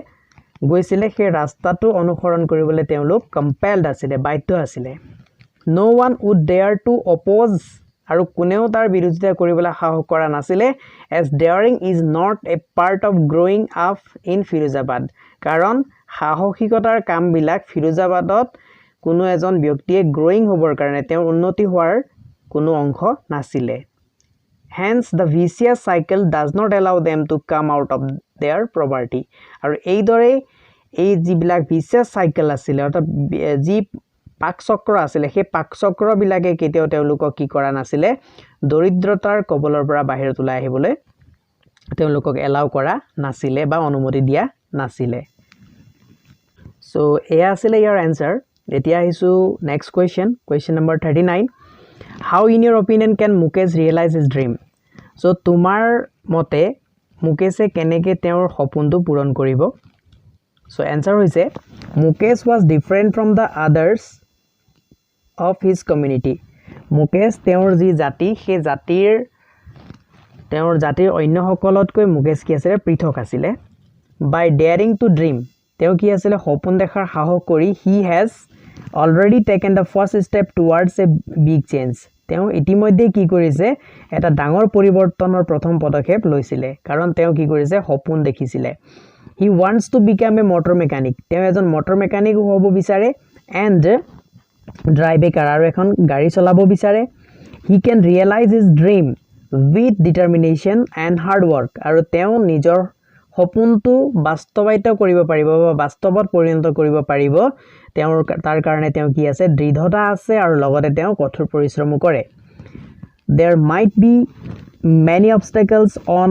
গৈছিলে সেই ৰাস্তাটো অনুসৰণ কৰিবলৈ তেওঁলোক compelled আছিল বাধ্য আছিল no one would dare to oppose আৰু কোনেও তাৰ বিৰোধিতা কৰিবলৈ সাহস কৰা নাছিলে as daring is not a part of growing up in Firozabad কাৰণ সাহসিকতাৰ কামবিলাক ফিৰোজাবাদত কোনো এজন ব্যক্তিয়ে গ্ৰোইং হ'বৰ কাৰণে তেওঁৰ উন্নতি হোৱাৰ কোনো অংশ নাছিলে hence the vicious cycle does not allow them to come out of their poverty আৰু এইদৰে এই যিবিলাক vicious cycle আছিল অৰ্থাৎ যি পাকচক্ৰ আছিল সেই পাকচক্ৰ বিলাকে কেতিয়াও তেওঁলোকক কি কৰা নাছিলে দৰিদ্ৰতাৰ কবলৰ পৰা বাহিৰত ওলাই আহিবলৈ তেওঁলোকক এলাউ কৰা নাছিলে বা অনুমতি দিয়া নাছিলে so এয়া আছিল ইয়াৰ আনসাৰ এতিয়া আহিছো next question number 39 how in your opinion can Mukesh realize his dream so তোমাৰ মতে মুকেশে কেনেকে তেওঁৰ সপোনটো পূৰণ কৰিব so answer হৈছে Mukesh was different from the others of his community Mukesh তেওঁৰ যি জাতি সেই জাতিৰ অন্য সকলতকৈ মুকেশ কি আছিল পৃথক আছিল by daring to dream তেওঁ কি আছিল সপোন দেখাৰ সাহস কৰি he has already taken the first step towards a big change তেওঁ ইতিমধ্যে কি কৰিছে এটা ডাঙৰ পৰিৱৰ্তনৰ প্ৰথম পদক্ষেপ লৈছিলে কাৰণ তেওঁ কি কৰিছে সপোন দেখিছিলে he wants to become a motor mechanic তেওঁ এজন motor mechanic হ'ব বিচাৰে and drive a car আৰু এখন গাড়ী চলাব বিচাৰে he can realize his dream with determination and hard work আৰু তেওঁ নিজৰ সপোনটো বাস্তৱায়িত কৰিব পাৰিব বা বাস্তৱত পৰিণত কৰিব পাৰিব তাৰ কাৰণে তেওঁ কি আছে দৃঢ়তা আছে আৰু লগতে তেওঁ কঠোৰ পৰিশ্ৰম কৰে there might be many obstacles on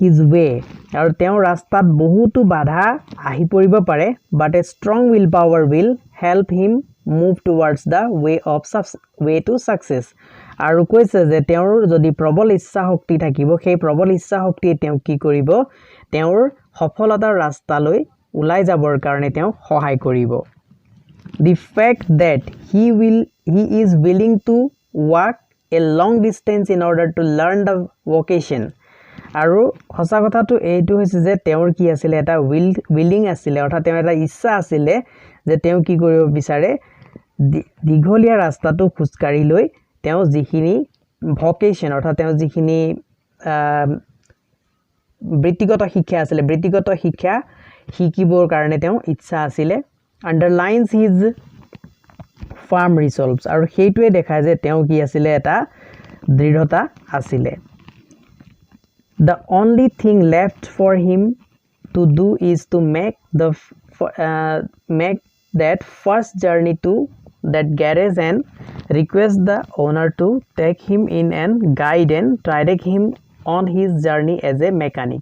his way আৰু তেওঁ ৰাস্তাত বহুতো বাধা আহি পৰিব পাৰে but a strong willpower will help him move towards the way to success আৰু কৈছে যে তেওঁৰ যদি প্ৰবল ইচ্ছা শক্তি থাকিব সেই প্ৰবল ইচ্ছা শক্তিয়ে তেওঁ কি কৰিব তেওঁৰ সফলতাৰ ৰাস্তালৈ উলাই যাবৰ কাৰণে তেওঁ সহায় কৰিব the fact that he is willing to walk a long distance in order to learn the vocation আৰু হসা কথাটো এইটো হৈছে যে তেওঁৰ কি আছিল এটা willing আছিল অৰ্থাৎ তেওঁৰ এটা ইচ্ছা আছিল যে তেওঁ কি কৰিব বিচাৰে দীঘলীয়া ৰাস্তাটো খুজকাৰি লৈ তেওঁ যিখিনি ভকেশন অৰ্থাৎ তেওঁ যিখিনি বৃত্তিগত শিক্ষা আছিল বৃত্তিগত শিক্ষা শিকিবৰ কাৰণে তেওঁ ইচ্ছা আছিল underlines his firm resolves আৰু সেইটোৱে দেখায় যে তেওঁ কি আছিল এটা দৃঢ়তা আছিল the only thing left for him to do is to make that first journey to that garage and request the owner to take him in and guide and direct him on his journey as a mechanic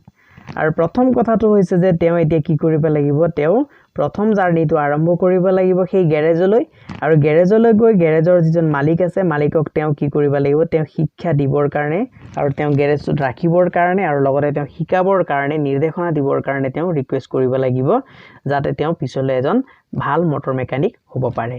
আৰু প্ৰথম কথাটো হৈছে যে তেওঁ এতিয়া কি কৰিব লাগিব তেওঁ প্ৰথম জাৰ্নিটো আৰম্ভ কৰিব লাগিব সেই গ্যাৰেজলৈ আৰু গ্যাৰেজলৈ গৈ গ্যাৰেজৰ যিজন মালিক আছে মালিকক তেওঁ কি কৰিব লাগিব তেওঁ শিক্ষা দিবৰ কাৰণে আৰু তেওঁ গ্যাৰেজটো ৰাখিবৰ কাৰণে আৰু লগতে তেওঁ শিকাবৰ কাৰণে নিৰ্দেশনা দিবৰ কাৰণে তেওঁ ৰিকুৱেষ্ট কৰিব লাগিব যাতে তেওঁ পিছলৈ এজন ভাল মটৰ মেকানিক হ'ব পাৰে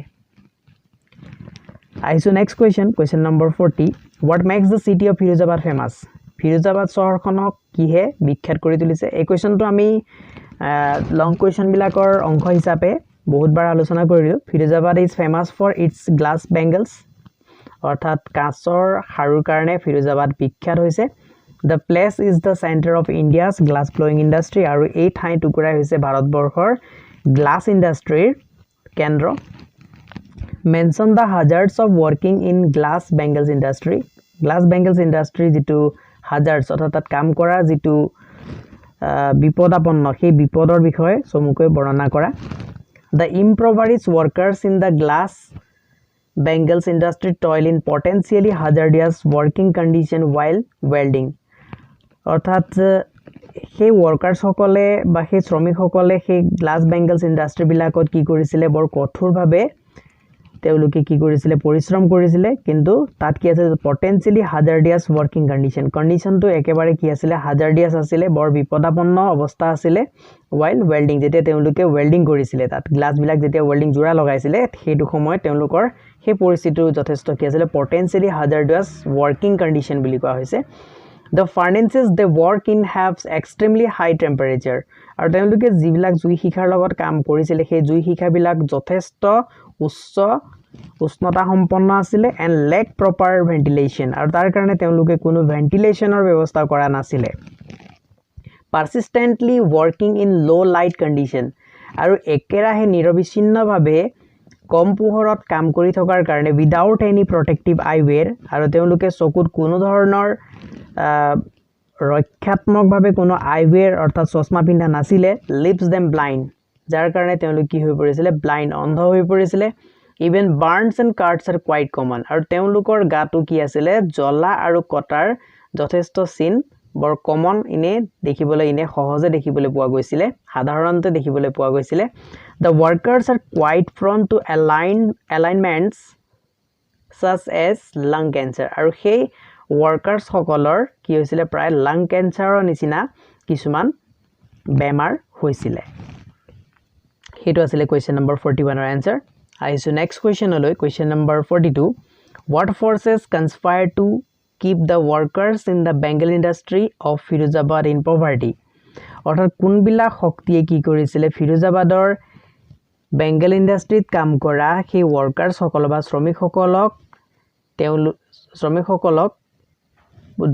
আহিছো next question number 40 what makes the city of Firozabad famous Firozabad চহৰখনক কিহে বিখ্যাত কৰি তুলিছে এই কোৱেশ্চনটো আমি লং কোৱেশ্চন বিলাকৰ অংশ হিচাপে বহুতবাৰ আলোচনা কৰিলো Firozabad is famous for its glass bangles অৰ্থাৎ কাঁচৰ হাৰুৰ কাৰণে Firozabad বিখ্যাত হৈছে the place is the center of India's glass blowing industry আৰু এই ঠাই টুকুৰা হৈছে ভাৰতবৰ্ষৰ glass industry কেন্দ্ৰ mention the hazards of working in glass bangles industry যেটো hazards অৰ্থাৎ কাম কৰা যেটো বিপদাপন্ন সেই বিপদৰ বিষয়ে সমুকৈ বৰ্ণনা কৰা the improvised workers in the glass bangles industry toil in potentially hazardous working condition while welding অৰ্থাৎ সেই ওয়াৰ্কাৰ্স সকলে বা সেই শ্ৰমিক সকলে সেই গ্লাস বেঙ্গলস ইন্ডাস্ট্ৰি বিলাকত কি কৰিছিলে বৰ কঠোৰভাৱে তেওঁলোকে কি কৰিছিলে পৰিশ্ৰম কৰিছিলে কিন্তু তাত কি আছে পটেনশিয়ালি হাজাৰডিয়াস ওয়াৰ্কিং কন্ডিশনটো একেবাৰে কি আছিল হাজাৰডিয়াস আছিল বৰ বিপদাপন্ন অৱস্থা আছিল while welding যেতিয়া তেওঁলোকে welding কৰিছিলে তাত গ্লাস বিলাক যেতিয়া welding জোৰা লগাইছিলে সেইটো সময়ত তেওঁলোকৰ সেই পৰিস্থিতিটো যথেষ্ট কি আছিল পটেনশিয়ালি হাজাৰডিয়াস ওয়াৰ্কিং কন্ডিশন বুলি কোৱা হৈছে The furnaces they work in have extremely high temperature আৰু তেওঁলোকে যিবিলাক জুই শিখাৰ লগত কাম কৰিছিল সেই জুই শিখাবিলাক যথেষ্ট উচ্চ উষ্ণতা সম্পন্ন আছিল and lack proper ventilation আৰু তাৰ কাৰণে তেওঁলোকে কোনো ভেন্টিলেশনৰ ব্যৱস্থা কৰা নাছিল persistently working in low light condition আৰু একেৰাহে নিৰবিচ্ছিন্নভাৱে কম পোহৰত কাম কৰি থকাৰ কাৰণে without any protective eyewear আৰু তেওঁলোকে চকুত কোনো ধৰণৰ ৰক্ষাত্মকভাৱে কোনো আইৱেৰ অৰ্থাৎ চশমা পিন্ধা নাছিলে লিভস them blind যাৰ কাৰণে তেওঁলোক কি হৈ পৰিছিল ব্লাইন্ড অন্ধ হৈ পৰিছিল even burns and cuts are quite common আৰু তেওঁলোকৰ গাটো কি আছিল জ্বলা আৰু কটাৰ যথেষ্ট চিন বৰ কমন ইনে দেখিবলৈ ইনে সহজে দেখিবলৈ পোৱা গৈছিল সাধাৰণতে দেখিবলৈ পোৱা গৈছিল the workers are quite prone to alignments such as lung cancer আৰু সেই workers সকলৰ কি হৈছিল প্ৰায় lung cancerৰ নিচিনা কিছুমান বেমাৰ হৈছিল হেতু আছিল question number 41 ৰ answer আহিছো next question লৈ question number 42 what forces conspire to keep the workers in the bangle industry of Firozabad in poverty অৰ্থাৎ কোনবিলা শক্তিয়ে কি কৰিছিল Firozabadৰ bangle industryত কাম কৰা সেই workers সকল বা শ্ৰমিক সকলক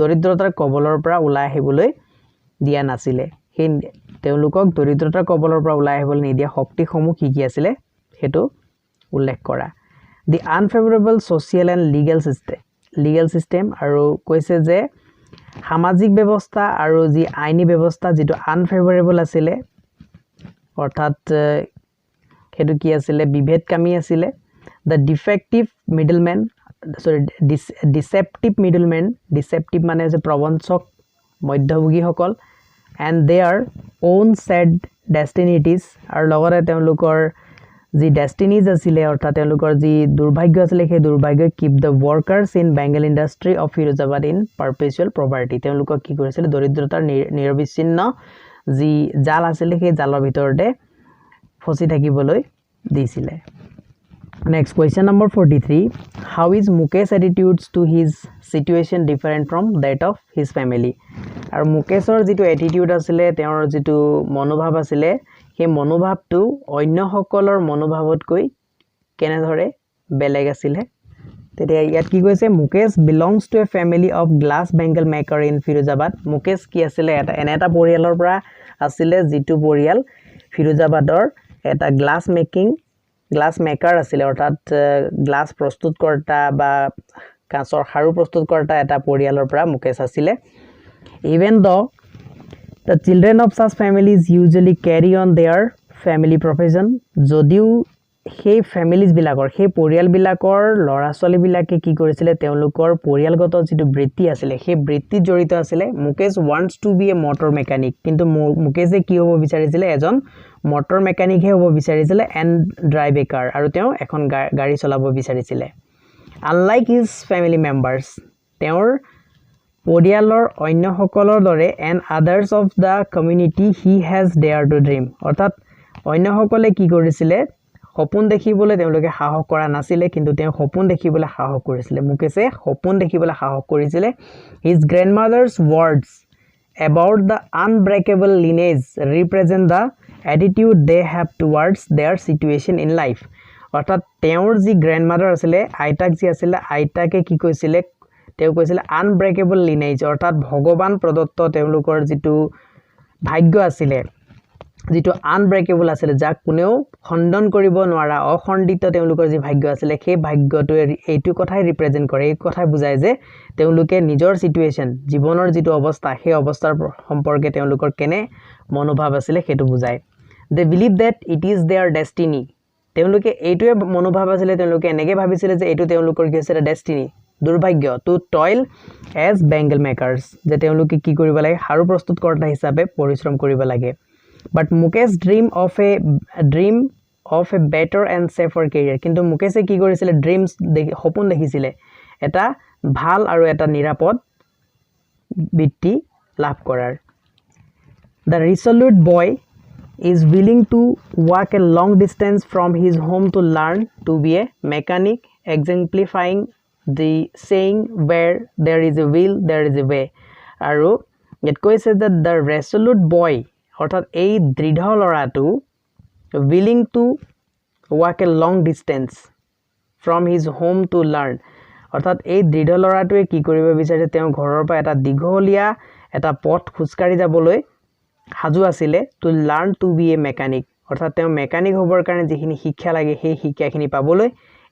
দৰিদ্ৰতাৰ কবলৰ পৰা ওলাই আহিবলৈ দিয়া নাছিলে সেই তেওঁলোকক দৰিদ্ৰতাৰ কবলৰ পৰা ওলাই আহিবলৈ নিদিয়া শক্তিসমূহ কি আছিল হেতু উল্লেখ কৰা the unfavorable social and legal system আৰু কৈছে যে সামাজিক ব্যৱস্থা আৰু যি আইনী ব্যৱস্থা যেটো আনফেভৰেবল আছিল অৰ্থাৎ হেতু কি আছিল বিভেদকামী আছিল the deceptive deceptive মানে যে প্ৰবঞ্চক মধ্যভোগী সকল and their own sad destinies আৰু লগতে তেওঁলোকৰ যি destinies আছিল অৰ্থাৎ তেওঁলোকৰ যি দুৰ্ভাগ্য আছিল সেই দুৰ্ভাগ্য keep the workers in bangle industry of Firozabad in perpetual poverty তেওঁলোকক কি কৰিছিল দৰিদ্ৰতাৰ নিৰবিচ্ছিন্ন যি জাল আছিল সেই জালৰ ভিতৰতে ফসি থাকিবলৈ দিছিল Next question number 43 how is Mukesh attitudes to his situation different from that of his family আৰু মুকেশৰ যেটো attitude আছিল তেওঁৰ যেটো মনোভাৱ আছিল সেই মনোভাৱটো অন্য সকলৰ মনোভাৱতকৈ কেনে ধৰে বেলেগ আছিল তেতিয়া ইয়াত কি কৈছে Mukesh belongs to a family of glass bangle maker in Firozabad Mukesh কি আছিল এটা পৰিয়ালৰ পৰা আছিল যেটো পৰিয়াল Firozabadৰ এটা গ্লাস মেকাৰ আছিল অৰ্থাৎ গ্লাস প্ৰস্তুত কৰতা বা কাঁচৰ হাৰু প্ৰস্তুত কৰতা এটা পৰিয়ালৰ পৰা Mukesh আছিল even though the children of such families usually carry on their family profession যদিও সেই ফ্যামিলিজ বিলাকৰ সেই পৰিয়াল বিলাকৰ লৰা ছোৱালী বিলাকে কি কৰিছিলে তেওঁলোকৰ পৰিয়ালগত যেটো বৃত্তি আছিল সেই বৃত্তিত জড়িত আছিল Mukesh wants to be a motor mechanic কিন্তু মুকেশে কি হ'ব বিচাৰিছিল এজন motor mechanic হে হ'ব বিচাৰিছিল and drive a car আৰু তেওঁ এখন গাড়ী চলাব বিচাৰিছিল unlike his family members তেওঁৰ পৰিয়ালৰ অন্য সকলৰ দৰে and others of the community he has dared to dream অৰ্থাৎ অন্য সকলে কি কৰিছিল সপোন দেখিবলৈ তেওঁলোকে সাহস কৰা নাছিল কিন্তু তেওঁ সপোন দেখিবলৈ সাহস কৰিছিল মুকেশে সপোন দেখিবলৈ সাহস কৰিছিল his grandmother's words about the unbreakable lineage represent the attitude they have towards their situation in life অৰ্থাৎ তেওঁৰ যি গ্ৰ্যান্ডমাদাৰ আছিল আইতাক যি আছিল আইতাকে কি কৈছিল তেওঁ কৈছিল unbreakable lineage অৰ্থাৎ ভগৱান প্ৰদত্ত তেওঁলোকৰ যেটো ভাগ্য আছিল যেটো আনব্ৰেকেবল আছিল যাক কোনেও খণ্ডন কৰিব নোৱাৰা অখণ্ডিত তেওঁলোকৰ যি ভাগ্য আছিল সেই ভাগ্যটো এইটো কথাই ৰিপ্ৰেজেন্ট কৰে এই কথাই বুজায় যে তেওঁলোকে নিজৰ সিচুৱেচন জীৱনৰ যেটো অৱস্থা সেই অৱস্থাৰ সম্পৰ্কে তেওঁলোকৰ কেনে মনোভাৱ আছিল হেতু বুজায় they believe that it is their destiny তেওঁলোকে এইটোৱে মনোভাৱ আছিল তেওঁলোকে এনেকে ভাবিছিল যে এইটো তেওঁলোকৰ কি আছিল ডেষ্টিনি দুৰ্ভাগ্য to toil as bangle makers যে তেওঁলোকে কি কৰিব লাগে হাৰু প্ৰস্তুত কৰতা হিচাপে পৰিশ্ৰম কৰিব লাগে but Mukesh dream of a better and safer career কিন্তু মুকেশে কি কৰিছিল ড্ৰিমস সপোন দেখিছিল এটা ভাল আৰু এটা নিৰাপদ বৃত্তি লাভ কৰাৰ the resolute boy is willing to walk a long distance from his home to learn to be a mechanic exemplifying the saying where there is a will there is a way আৰু it কৈছে that the resolute boy অৰ্থাৎ এই দৃঢ় লৰাটো willing to walk a long distance from his home to learn অৰ্থাৎ এই দৃঢ় লৰাটোৱে কি কৰিব বিচাৰে তেওঁ ঘৰৰ পৰা এটা দীঘলীয়া এটা পথ খুচকাৰি যাবলৈ হাজু আছিল to learn to be a mechanic অৰ্থাৎ তেওঁ মেকানিক হ'বৰ কাৰণে যিখিনি শিক্ষা লাগে সেই শিক্ষাখিনি পাবলৈ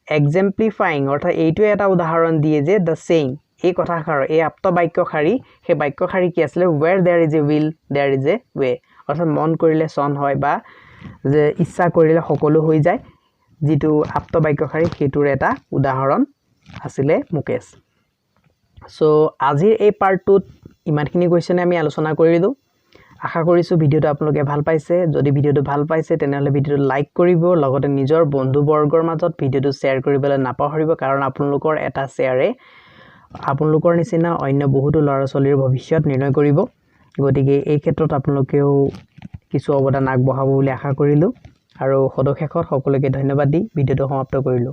exemplifying অৰ্থাৎ এইটোৱে এটা উদাহৰণ দিয়ে যে the saying এই কথাষাৰ এই আপ্ত বাক্যখাৰী সেই বাক্যখাৰী কি আছিল where there is a will there is a way অৰ্থাৎ মন কৰিলে সন হয় বা যে ইচ্ছা কৰিলে সকলো হৈ যায় যেটো আপ্ত বাক্যখাৰী হেতুৰ এটা উদাহৰণ আছিল মুকেশ সো আজিৰ এই পাৰ্টটোত ইমানখিনি কোৱেশ্চন আমি আলোচনা কৰিলো আশা কৰিছো ভিডিওটো আপোনালোকে ভাল পাইছে যদি ভিডিওটো ভাল পাইছে তেনেহলে ভিডিওটো লাইক কৰিব লগতে নিজৰ বন্ধু বৰ্গৰ মাজত ভিডিওটো শেয়াৰ কৰিবলৈ নাপাহৰিব কাৰণ আপোনালোকৰ এটা শেয়াৰে আপোনালোকৰ নিচিনা অন্য বহুতো লৰাছলিৰ ভৱিষ্যত নিৰ্ণয় কৰিব গতিকে এই ক্ষেত্ৰত আপোনালোকেও কিছু অৱদান আগবঢ়াব বুলি আশা কৰিলো আৰু সদশেষত সকলোকে ধন্যবাদ দি ভিডিওটো সমাপ্ত কৰিলো